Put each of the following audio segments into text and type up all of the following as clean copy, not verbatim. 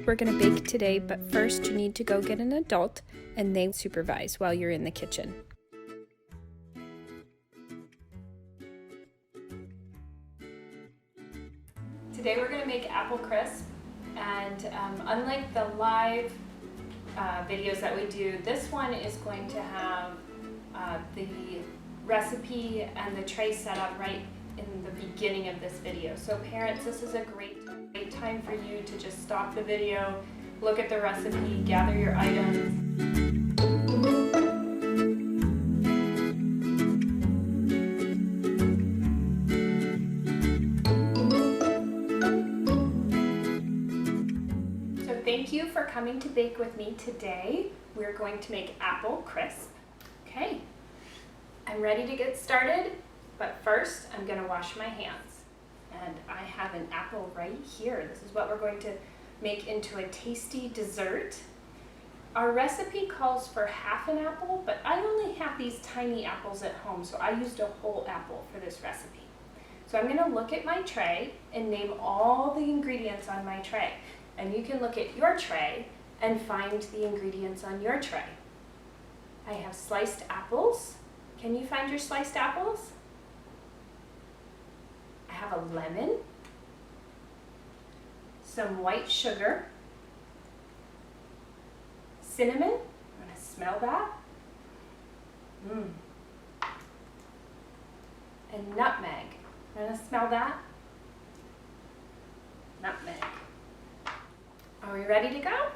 we're going to bake today, but first you need to go get an adult and they supervise while you're in the kitchen. Today we're going to make apple crisp, and unlike the live videos that we do, this one is going to have the recipe and the tray set up right in the beginning of this video. So parents, this is a great time for you to just stop the video, look at the recipe, gather your items. So thank you for coming to bake with me today. We're going to make apple crisp. Okay, I'm ready to get started, but first I'm going to wash my hands. And I have an apple right here. This is what we're going to make into a tasty dessert. Our recipe calls for half an apple, but I only have these tiny apples at home, so I used a whole apple for this recipe. So I'm going to look at my tray and name all the ingredients on my tray. And you can look at your tray and find the ingredients on your tray. I have sliced apples. Can you find your sliced apples? I have a lemon, some white sugar, cinnamon, I'm going to smell that, and nutmeg. I'm going to smell that, nutmeg. Are we ready to go?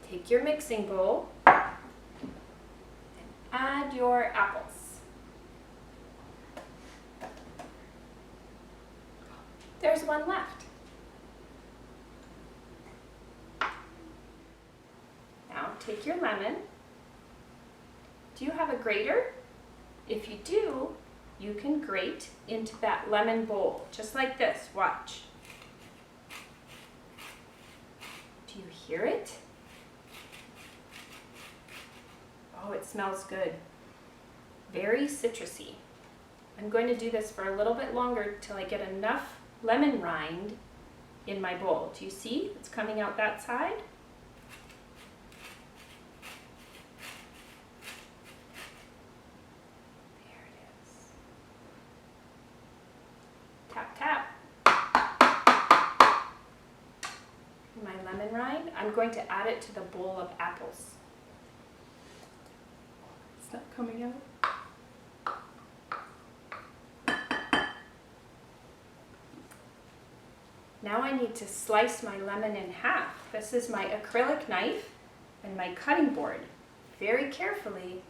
Take your mixing bowl and add your apples. There's one left. Now take your lemon. Do you have a grater? If you do, you can grate into that lemon bowl, just like this. Watch. Do you hear it? Oh, it smells good. Very citrusy. I'm going to do this for a little bit longer till I get enough lemon rind in my bowl. Do you see? It's coming out that side. There it is. Tap, tap. My lemon rind, I'm going to add it to the bowl of apples. It's not coming out. Now I need to slice my lemon in half. This is my acrylic knife and my cutting board. Very carefully.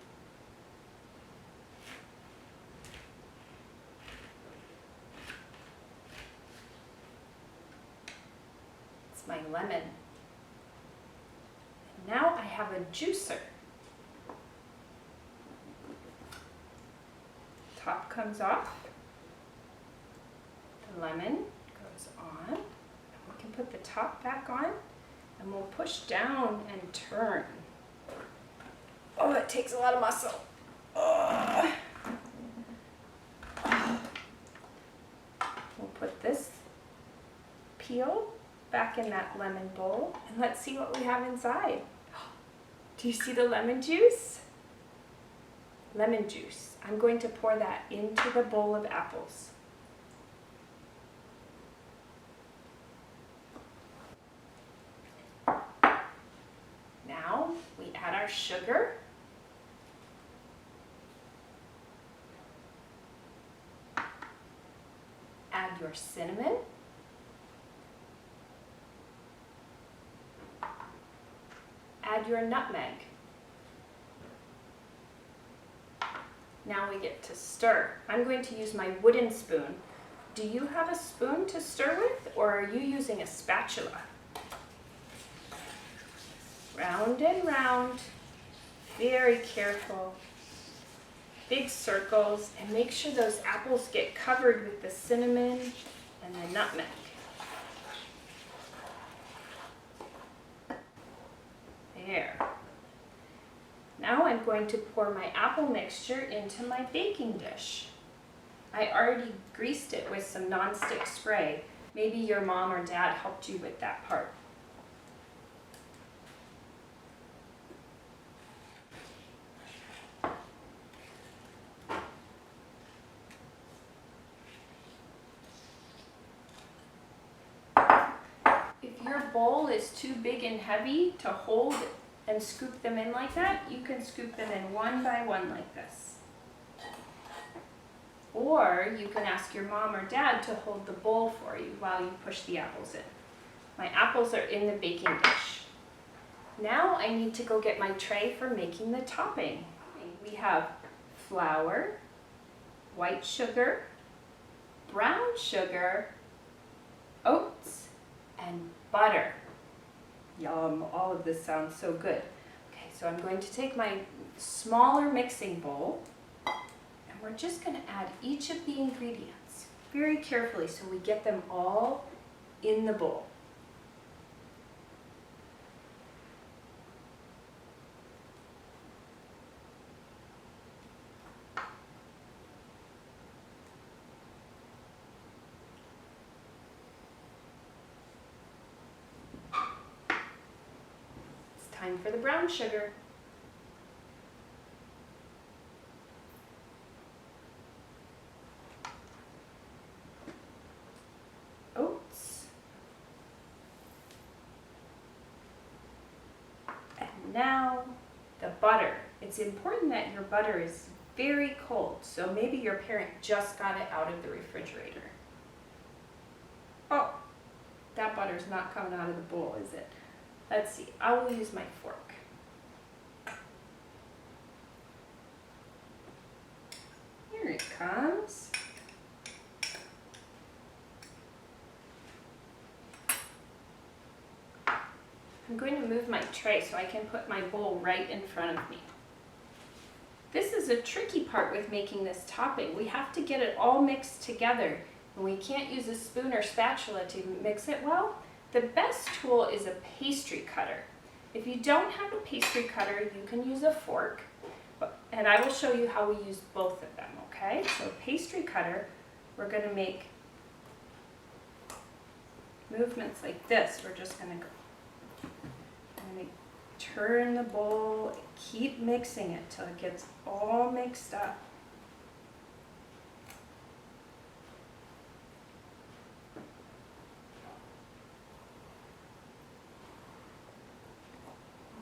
It's my lemon. And now I have a juicer. Top comes off. The lemon goes on, and we can put the top back on, and we'll push down and turn. Oh, it takes a lot of muscle. Oh. We'll put this peel back in that lemon bowl, and let's see what we have inside. Do you see the lemon juice? Lemon juice. I'm going to pour that into the bowl of apples. Now we add our sugar. Add your cinnamon. Add your nutmeg. Now we get to stir. I'm going to use my wooden spoon. Do you have a spoon to stir with, or are you using a spatula? Round and round, very careful. Big circles, and make sure those apples get covered with the cinnamon and the nutmeg. There. Now I'm going to pour my apple mixture into my baking dish. I already greased it with some nonstick spray. Maybe your mom or dad helped you with that part. If your bowl is too big and heavy to hold and scoop them in like that, you can scoop them in one by one like this. Or you can ask your mom or dad to hold the bowl for you while you push the apples in. My apples are in the baking dish. Now I need to go get my tray for making the topping. We have flour, white sugar, brown sugar, oats, and butter. Yum, all of this sounds so good. Okay, so I'm going to take my smaller mixing bowl, and we're just going to add each of the ingredients very carefully so we get them all in the bowl. Time for the brown sugar. Oats. And now the butter. It's important that your butter is very cold, so maybe your parent just got it out of the refrigerator. Oh, that butter's not coming out of the bowl, is it? Let's see, I will use my fork. Here it comes. I'm going to move my tray so I can put my bowl right in front of me. This is a tricky part with making this topping. We have to get it all mixed together, and we can't use a spoon or spatula to mix it well. The best tool is a pastry cutter. If you don't have a pastry cutter, you can use a fork, and I will show you how we use both of them, okay? So pastry cutter, we're gonna make movements like this. We're just gonna go, turn the bowl, keep mixing it till it gets all mixed up.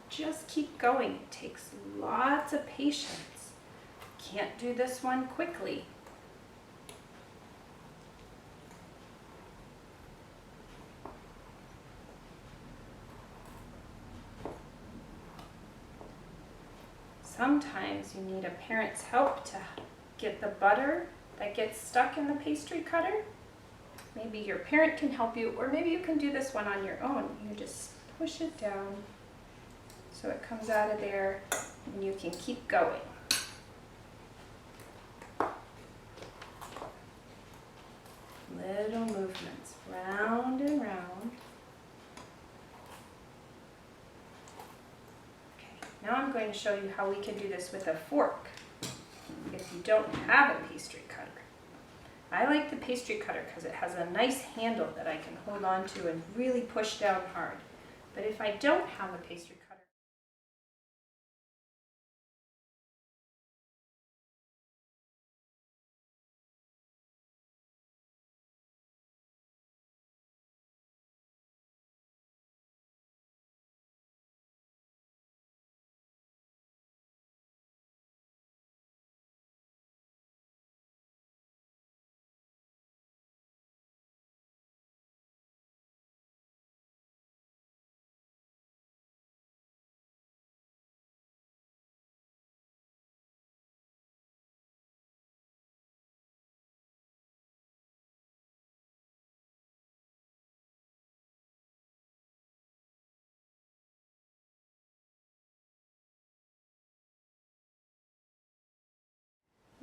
Just keep going. It takes lots of patience. Can't do this one quickly. Sometimes you need a parent's help to get the butter that gets stuck in the pastry cutter. Maybe your parent can help you, or maybe you can do this one on your own. You just push it down so it comes out of there, and you can keep going. Little movements, round and round. Okay, now I'm going to show you how we can do this with a fork if you don't have a pastry cutter. I like the pastry cutter because it has a nice handle that I can hold on to and really push down hard. But if I don't have a pastry cutter,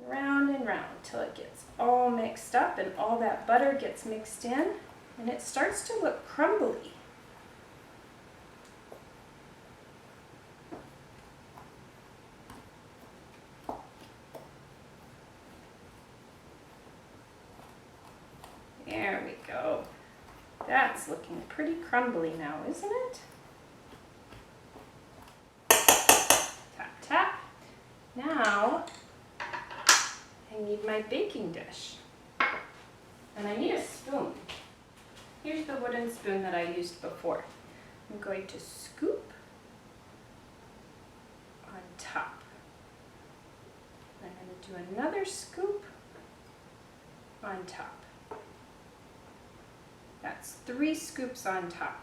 round and round till it gets all mixed up and all that butter gets mixed in and it starts to look crumbly. There we go. That's looking pretty crumbly now, isn't it? Tap, tap. Now, I need my baking dish. And I need a spoon. Here's the wooden spoon that I used before. I'm going to scoop on top. I'm going to do another scoop on top. That's 3 scoops on top.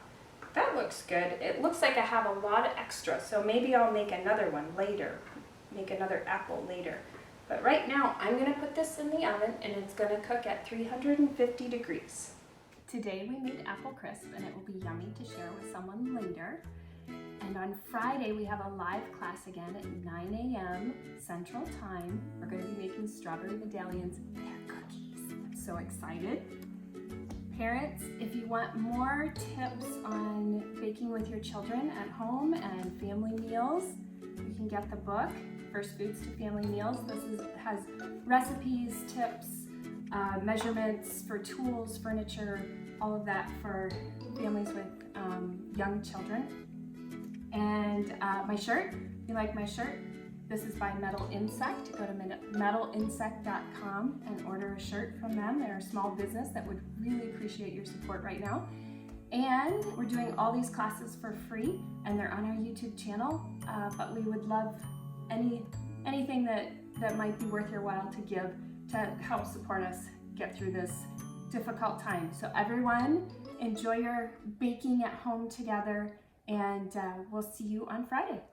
That looks good. It looks like I have a lot of extra, so maybe I'll make another one later, make another apple later. But right now, I'm gonna put this in the oven and it's gonna cook at 350 degrees. Today we made apple crisp and it will be yummy to share with someone later. And on Friday, we have a live class again at 9 a.m. Central Time. We're gonna be making strawberry medallions. They're cookies. I'm so excited. Parents, if you want more tips on baking with your children at home and family meals, you can get the book, First Foods to Family Meals. This has recipes, tips, measurements for tools, furniture, all of that for families with young children. And my shirt, if you like my shirt, this is by Metal Insect. Go to metalinsect.com and order a shirt from them. They're a small business that would really appreciate your support right now. And we're doing all these classes for free and they're on our YouTube channel, but we would love anything that might be worth your while to give to help support us get through this difficult time. So everyone, enjoy your baking at home together and we'll see you on Friday.